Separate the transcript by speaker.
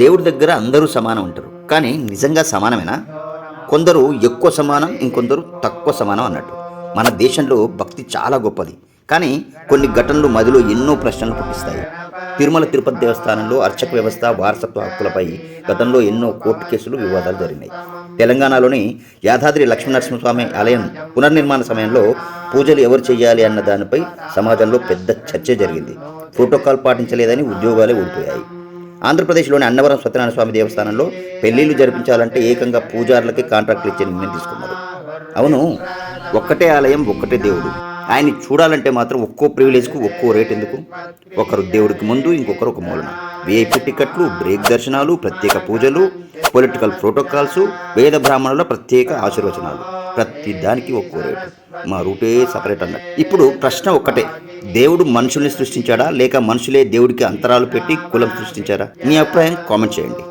Speaker 1: దేవుడి దగ్గర అందరూ సమానం అంటారు. కానీ నిజంగా సమానమేనా? కొందరు ఎక్కువ సమానం, ఇంకొందరు తక్కువ సమానం అన్నట్టు. మన దేశంలో భక్తి చాలా గొప్పది. కానీ కొన్ని ఘటనలు మదిలో ఎన్నో ప్రశ్నలు పుట్టిస్తాయి. తిరుమల తిరుపతి దేవస్థానంలో అర్చక వ్యవస్థ, వారసత్వ హక్కులపై గతంలో ఎన్నో కోర్టు కేసులు, వివాదాలు జరిగినాయి. తెలంగాణలోని యాదాద్రి లక్ష్మీనరసింహస్వామి ఆలయం పునర్నిర్మాణ సమయంలో పూజలు ఎవరు చేయాలి అన్న దానిపై సమాజంలో పెద్ద చర్చ జరిగింది. ప్రోటోకాల్ పాటించలేదని ఉద్యోగాలే ఊడిపోయాయి. ఆంధ్రప్రదేశ్లోని అన్నవరం సత్యనారాయణ స్వామి దేవస్థానంలో పెళ్లిళ్లు జరిపించాలంటే ఏకంగా పూజారులకి కాంట్రాక్టులు ఇచ్చే నిర్ణయం తీసుకున్నారు. అవును, ఒక్కటే ఆలయం, ఒక్కటే దేవుడు. ఆయన్ని చూడాలంటే మాత్రం ఒక్కో ప్రివిలేజ్కు ఒక్కో రేట్ ఎందుకు? ఒకరు దేవుడికి ముందు, ఇంకొకరు ఒక మూలన. విఐపి టికెట్లు, బ్రేక్ దర్శనాలు, ప్రత్యేక పూజలు, పొలిటికల్ ప్రోటోకాల్స్, వేద బ్రాహ్మణుల ప్రత్యేక ఆశీర్వచనాలు, ప్రతి దానికి ఒక్కో రేటు. మా రూటే సపరేట్ అన్నట్టు. ఇప్పుడు ప్రశ్న ఒక్కటే, దేవుడు మనుషుల్ని సృష్టించాడా, లేక మనుషులే దేవుడికి అంతరాలు పెట్టి కులం సృష్టించారా? మీ అభిప్రాయం కామెంట్ చేయండి.